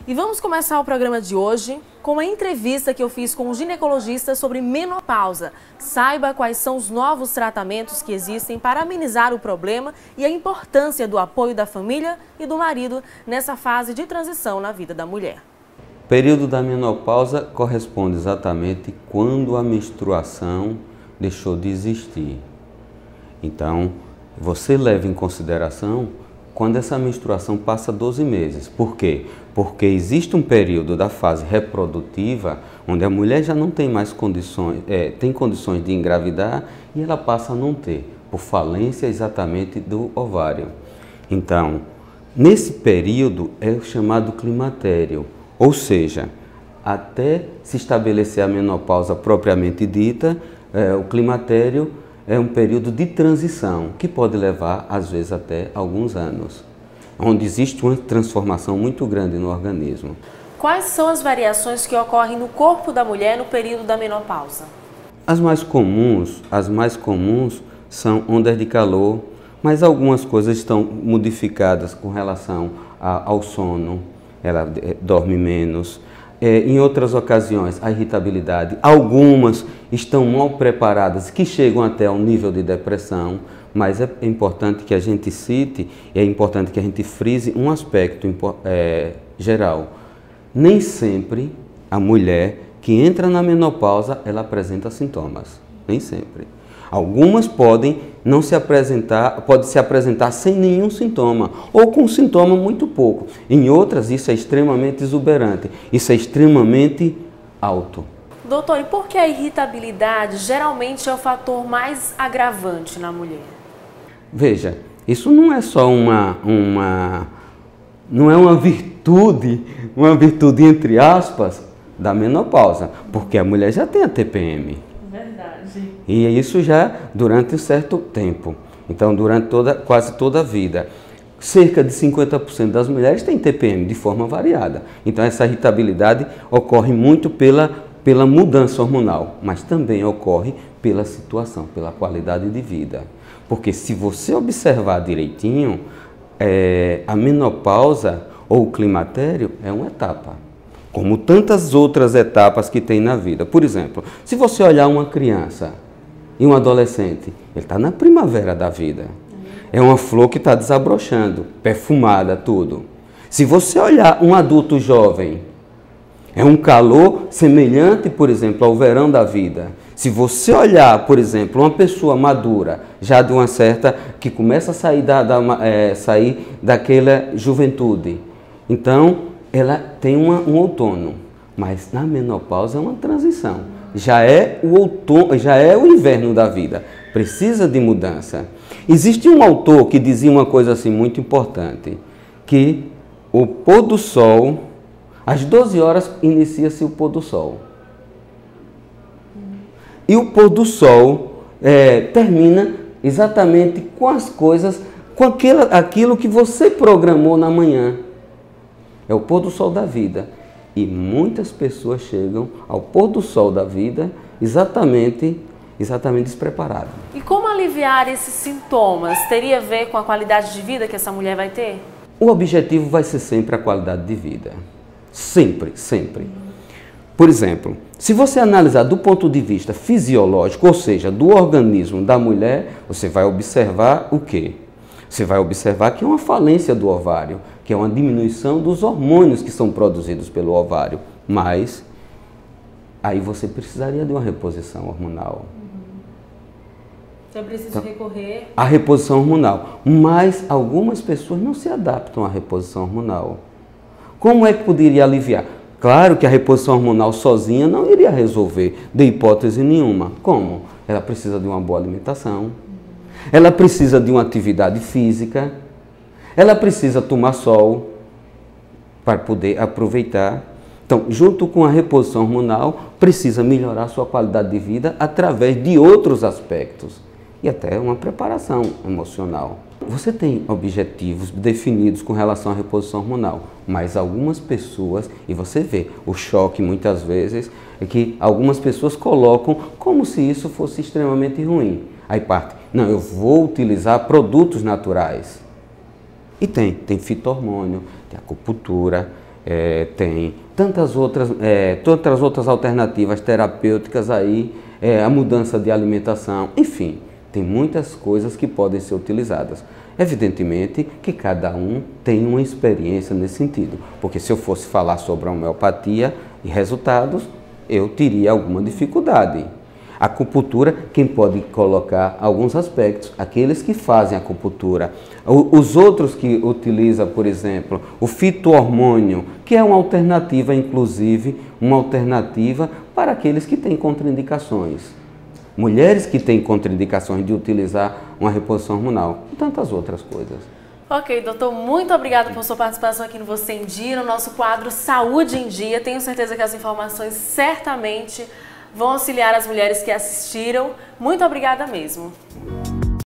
E vamos começar o programa de hoje com uma entrevista que eu fiz com um ginecologista sobre menopausa. Saiba quais são os novos tratamentos que existem para amenizar o problema e a importância do apoio da família e do marido nessa fase de transição na vida da mulher. O período da menopausa corresponde exatamente quando a menstruação deixou de existir. Então, você leva em consideração quando essa menstruação passa 12 meses. Por quê? Porque existe um período da fase reprodutiva onde a mulher já não tem mais condições, tem condições de engravidar e ela passa a não ter, por falência exatamente do ovário. Então, nesse período é o chamado climatério, ou seja, até se estabelecer a menopausa propriamente dita, o climatério é um período de transição, que pode levar, às vezes, até alguns anos, onde existe uma transformação muito grande no organismo. Quais são as variações que ocorrem no corpo da mulher no período da menopausa? As mais comuns são ondas de calor, mas algumas coisas estão modificadas com relação ao sono, ela dorme menos. Em outras ocasiões, a irritabilidade. Algumas estão mal preparadas, que chegam até ao nível de depressão, mas é importante que a gente cite, é importante que a gente frise um aspecto geral. Nem sempre a mulher que entra na menopausa, ela apresenta sintomas. Nem sempre. Algumas podem não se apresentar, pode se apresentar sem nenhum sintoma, ou com sintoma muito pouco. Em outras, isso é extremamente exuberante, isso é extremamente alto. Doutor, e por que a irritabilidade geralmente é o fator mais agravante na mulher? Veja, isso não é só não é uma virtude entre aspas, da menopausa, porque a mulher já tem a TPM. E isso já durante um certo tempo, então durante quase toda a vida. Cerca de 50% das mulheres têm TPM de forma variada. Então essa irritabilidade ocorre muito pela mudança hormonal, mas também ocorre pela situação, pela qualidade de vida. Porque se você observar direitinho, a menopausa ou o climatério é uma etapa, como tantas outras etapas que tem na vida. Por exemplo, se você olhar uma criança e um adolescente, ele está na primavera da vida. É uma flor que está desabrochando, perfumada, tudo. Se você olhar um adulto jovem, é um calor semelhante, por exemplo, ao verão da vida. Se você olhar, por exemplo, uma pessoa madura, já de uma certa, que começa a sair, sair daquela juventude, então ela tem um outono, mas na menopausa é uma transição. Já é o outono, já é o inverno da vida. Precisa de mudança. Existe um autor que dizia uma coisa assim muito importante, que o pôr do sol, às 12 horas inicia-se o pôr do sol. E o pôr do sol termina exatamente com as coisas, com aquilo que você programou na manhã. É o pôr do sol da vida. E muitas pessoas chegam ao pôr do sol da vida exatamente despreparadas. E como aliviar esses sintomas? Teria a ver com a qualidade de vida que essa mulher vai ter? O objetivo vai ser sempre a qualidade de vida. Sempre, sempre. Por exemplo, se você analisar do ponto de vista fisiológico, ou seja, do organismo da mulher, você vai observar o quê? Você vai observar que é uma falência do ovário, que é uma diminuição dos hormônios que são produzidos pelo ovário. Mas aí você precisaria de uma reposição hormonal. Então é preciso recorrer à reposição hormonal. Mas algumas pessoas não se adaptam à reposição hormonal. Como é que poderia aliviar? Claro que a reposição hormonal sozinha não iria resolver, de hipótese nenhuma. Como? Ela precisa de uma boa alimentação. Ela precisa de uma atividade física, ela precisa tomar sol para poder aproveitar. Então, junto com a reposição hormonal, precisa melhorar a sua qualidade de vida através de outros aspectos e até uma preparação emocional. Você tem objetivos definidos com relação à reposição hormonal, mas algumas pessoas, e você vê o choque muitas vezes, é que algumas pessoas colocam como se isso fosse extremamente ruim. Aí parte, não, eu vou utilizar produtos naturais. E tem fito-hormônio, tem acupuntura, tem tantas outras alternativas terapêuticas aí, a mudança de alimentação, enfim, tem muitas coisas que podem ser utilizadas. Evidentemente que cada um tem uma experiência nesse sentido, porque se eu fosse falar sobre a homeopatia e resultados, eu teria alguma dificuldade. A acupuntura, quem pode colocar alguns aspectos, aqueles que fazem acupuntura, os outros que utilizam, por exemplo, o fito-hormônio, que é uma alternativa, inclusive, uma alternativa para aqueles que têm contraindicações. Mulheres que têm contraindicações de utilizar uma reposição hormonal, e tantas outras coisas. Ok, doutor, muito obrigada por sua participação aqui no Você em Dia, no nosso quadro Saúde em Dia. Tenho certeza que as informações certamente vão auxiliar as mulheres que assistiram. Muito obrigada mesmo.